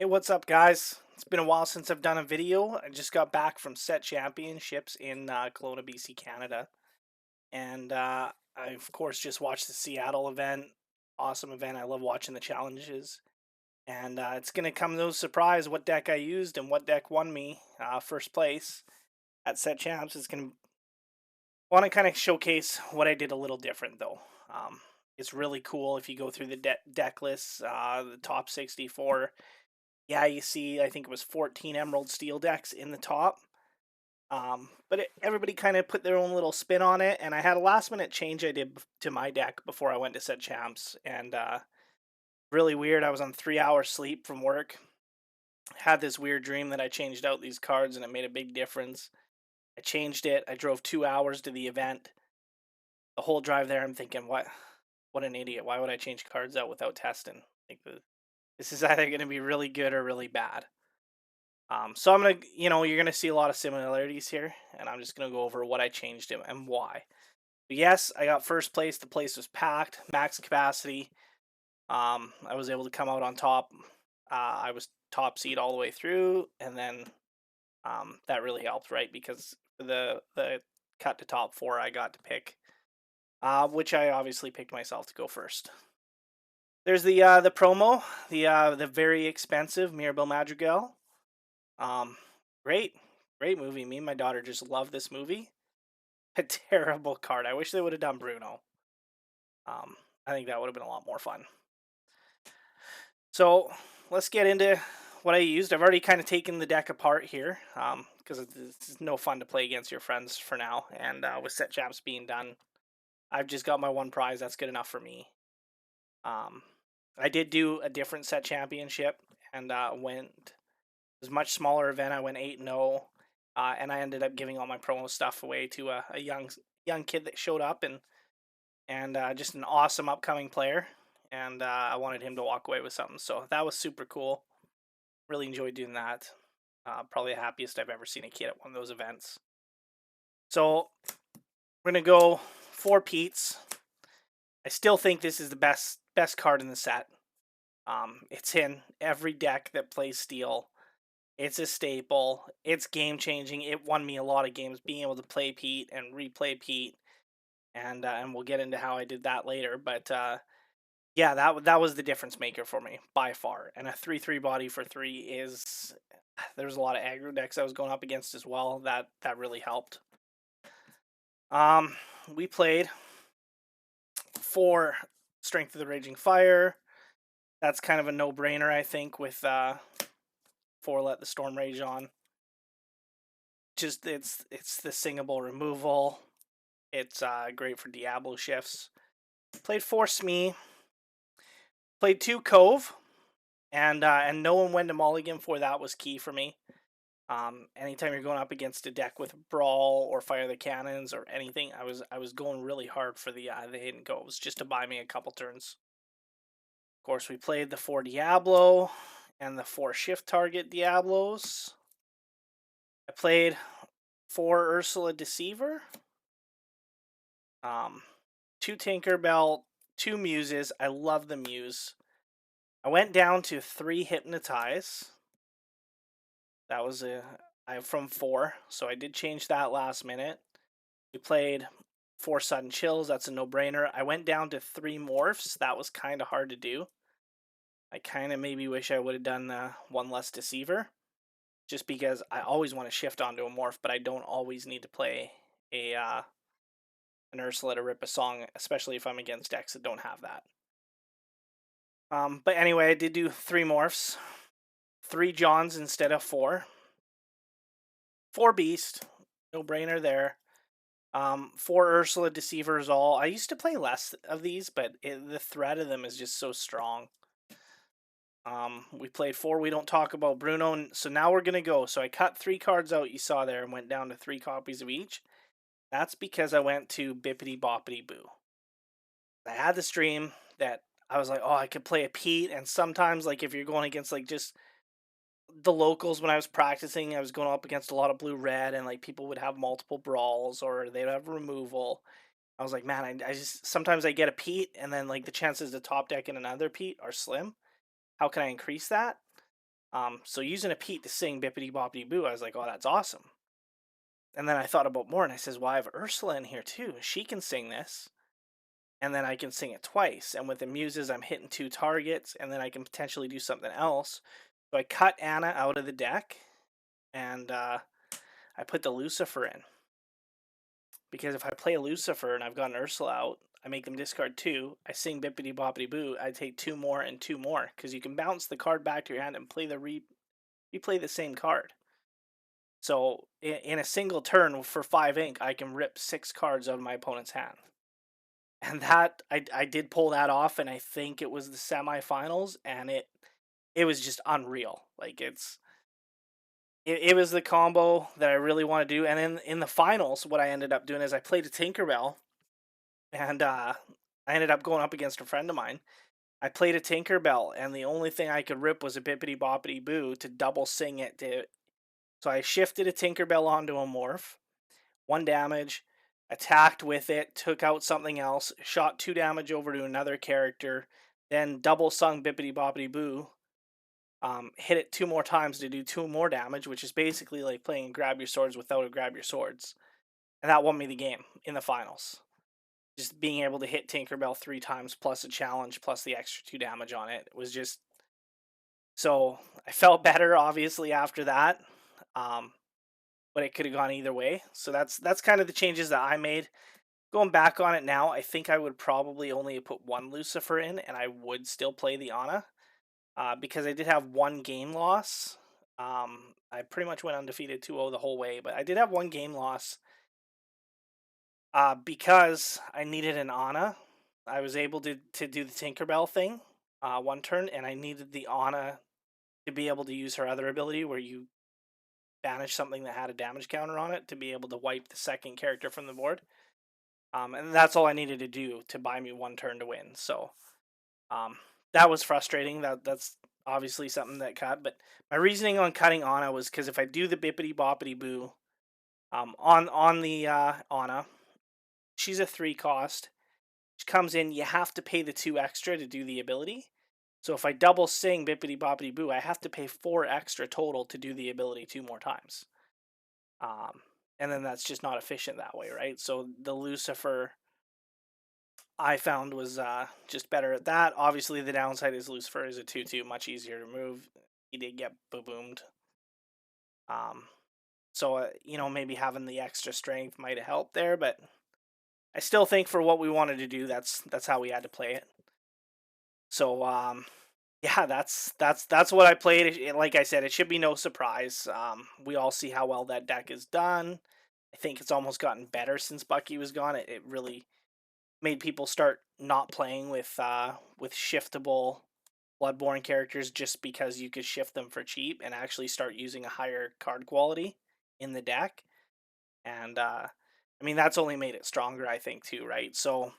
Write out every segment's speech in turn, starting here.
Hey, what's up, guys? It's been a while since I've done a video. I just got back from Set Championships in Kelowna, BC, Canada. And I, of course, just watched the Seattle event. Awesome event. I love watching the challenges. And it's going to come no surprise what deck I used and what deck won me first place at Set Champs. It's going to want to kind of showcase what I did a little different, though. It's really cool if you go through the deck lists, the top 64. Yeah, you see, I think it was 14 Emerald Steel decks in the top. But everybody kind of put their own little spin on it, and I had a last minute change I did to my deck before I went to set champs, and really weird. I was on 3 hours sleep from work. Had this weird dream that I changed out these cards, and it made a big difference. I changed it. I drove 2 hours to the event. The whole drive there, I'm thinking, what an idiot! Why would I change cards out without testing? This is either going to be really good or really bad. So I'm you're gonna see a lot of similarities here, and I'm just gonna go over what I changed and why. But yes, I got first place. The place was packed, max capacity. I was able to come out on top. I was top seed all the way through, and then that really helped, right? Because the cut to top four, I got to pick, which I obviously picked myself to go first. There's the promo, the very expensive Mirabel Madrigal. Um, great, great movie. Me and my daughter just love this movie. A terrible card. I wish they would have done Bruno. Um, I think that would have been a lot more fun. So let's get into what I used. I've already kind of taken the deck apart here because it's no fun to play against your friends for now. And with set champs being done, I've just got my one prize. That's good enough for me. Um, I did do a different set championship and went. It was a much smaller event. I went 8-0. And I ended up giving all my promo stuff away to a young kid that showed up and just an awesome upcoming player. And I wanted him to walk away with something, so that was super cool. Really enjoyed doing that. Probably the happiest I've ever seen a kid at one of those events. So we're gonna go 4 Pete's. I still think this is the best card in the set. It's in every deck that plays steel. It's a staple. It's game changing. It won me a lot of games being able to play Pete and replay Pete, and we'll get into how I did that later. But yeah, that was the difference maker for me by far. And a 3/3 body for 3 is there's a lot of aggro decks I was going up against as well. That really helped. Um, we played 4 Strength of the Raging Fire. That's kind of a no brainer, I think, with 4 Let the Storm Rage on. Just it's the singable removal. It's great for Diablo shifts. Played 4 Smee. Played 2 Cove, and knowing when to mulligan for that was key for me. Anytime you're going up against a deck with Brawl or Fire the Cannons or anything, I was going really hard for the hidden coves just to buy me a couple turns. Of course, we played the 4 Diablo and the 4 shift target Diablos. I played 4 Ursula Deceiver, 2 Tinkerbell, 2 Muses. I love the Muse. I went down to 3 Hypnotize. That was from 4, so I did change that last minute. We played 4 Sudden Chills. That's a no-brainer. I went down to 3 Morphs. That was kind of hard to do. I kind of maybe wish I would have done 1 less Deceiver, just because I always want to shift onto a Morph, but I don't always need to play an Ursula to rip a song, especially if I'm against decks that don't have that. But anyway, I did do 3 Morphs, 3 Johns instead of 4. 4 Beast, no brainer there. 4 Ursula Deceivers all. I used to play less of these, but the threat of them is just so strong. We played 4 We Don't Talk About Bruno, so now we're gonna go. So I cut 3 cards out you saw there and went down to 3 copies of each. That's because I went to Bippity Boppity Boo. I had the stream that I was like, oh, I could play a Pete, and sometimes like if you're going against like just the locals when I was practicing, I was going up against a lot of blue red, and like people would have multiple brawls or they'd have removal. I was like, man, I just sometimes I get a Pete, and then like the chances to top deck in another Pete are slim. How can I increase that? So using a Pete to sing Bippity Boppity Boo, I was like, oh, that's awesome. And then I thought about more and I says, well, I have Ursula in here too. She can sing this. And then I can sing it twice. And with the muses, I'm hitting 2 targets, and then I can potentially do something else. So I cut Anna out of the deck, and I put the Lucifer in. Because if I play a Lucifer and I've got an Ursula out, I make them discard 2. I sing Bippity Boppity Boo. I take 2 more and 2 more. Because you can bounce the card back to your hand and play the replay the same card. So in a single turn for 5 ink, I can rip 6 cards out of my opponent's hand. And that I did pull that off, and I think it was the semifinals, and it was just unreal. Like it was the combo that I really want to do. And then in the finals, what I ended up doing is I played a Tinkerbell, and I ended up going up against a friend of mine. I played a Tinkerbell, and the only thing I could rip was a Bippity Boppity Boo to double sing it to. So I shifted a Tinkerbell onto a morph, 1 damage, attacked with it, took out something else, shot 2 damage over to another character, then double sung Bippity Boppity Boo, hit it 2 more times to do 2 more damage, which is basically like playing Grab Your Swords without a Grab Your Swords. And that won me the game in the finals. Just being able to hit Tinkerbell 3 times plus a challenge plus the extra 2 damage on it was just. So I felt better, obviously, after that. Um, but it could have gone either way. So that's kind of the changes that I made. Going back on it now, I think I would probably only put 1 Lucifer in, and I would still play the Ana, because I did have 1 game loss. I pretty much went undefeated 2-0 the whole way, but I did have 1 game loss because I needed an Ana. I was able to do the Tinkerbell thing 1 turn, and I needed the Ana to be able to use her other ability where you banish something that had a damage counter on it to be able to wipe the second character from the board. And that's all I needed to do to buy me 1 turn to win. So that was frustrating. That's obviously something that cut. But my reasoning on cutting Ana was because if I do the Bippity Boppity Boo on the Ana, she's a 3 cost. She comes in, you have to pay the 2 extra to do the ability. So if I double sing Bippity Boppity Boo, I have to pay 4 extra total to do the ability 2 more times. And then that's just not efficient that way, right? So the Lucifer I found was just better at that. Obviously, the downside is Lucifer is a 2/2, much easier to move. He did get boomed. So maybe having the extra strength might have helped there, but I still think for what we wanted to do, that's how we had to play it. So yeah, that's what I played. Like I said, it should be no surprise. We all see how well that deck is done. I think it's almost gotten better since Bucky was gone. It really made people start not playing with shiftable Bloodborne characters just because you could shift them for cheap and actually start using a higher card quality in the deck. And I mean, that's only made it stronger, I think, too, right? So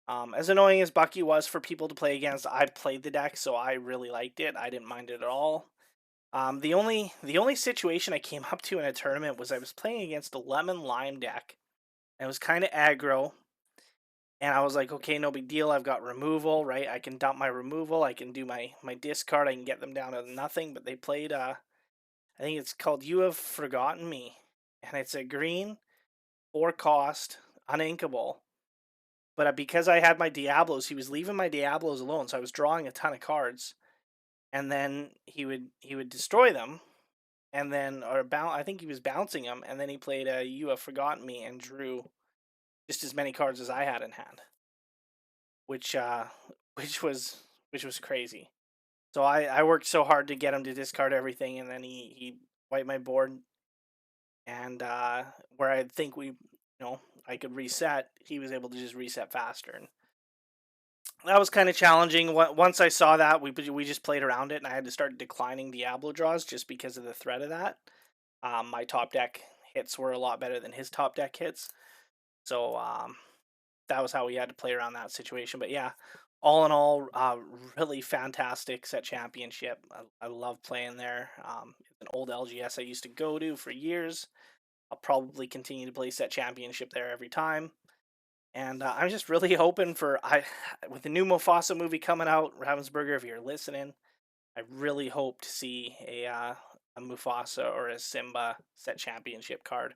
as annoying as Bucky was for people to play against, I played the deck, so I really liked it. I didn't mind it at all. The only situation I came up to in a tournament was I was playing against a lemon lime deck. And it was kind of aggro. And I was like, okay, no big deal. I've got removal, right? I can dump my removal. I can do my discard. I can get them down to nothing. But they played, I think it's called You Have Forgotten Me. And it's a green, 4 cost, uninkable. But because I had my Diablos, he was leaving my Diablos alone. So I was drawing a ton of cards. And then he would destroy them. And then, I think he was bouncing them. And then he played You Have Forgotten Me and drew just as many cards as I had in hand. Which which was crazy. So I worked so hard to get him to discard everything, and then he wiped my board. And where I think I could reset, he was able to just reset faster, and that was kind of challenging. Once I saw that, we just played around it, and I had to start declining Diablo draws just because of the threat of that. My top deck hits were a lot better than his top deck hits, so that was how we had to play around that situation. But yeah, all in all, really fantastic set championship. I love playing there. It's an old LGS I used to go to for years. I'll probably continue to play set championship there every time. And I'm just really hoping with the new Mufasa movie coming out, Ravensburger, if you're listening, I really hope to see a Mufasa or a Simba set championship card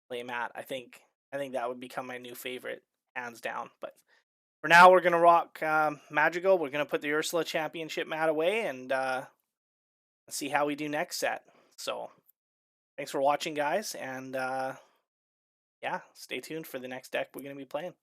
play mat. I think that would become my new favorite, hands down. But for now, we're gonna rock Madrigal. We're gonna put the Ursula championship mat away and see how we do next set. So thanks for watching, guys, and yeah, stay tuned for the next deck we're gonna be playing.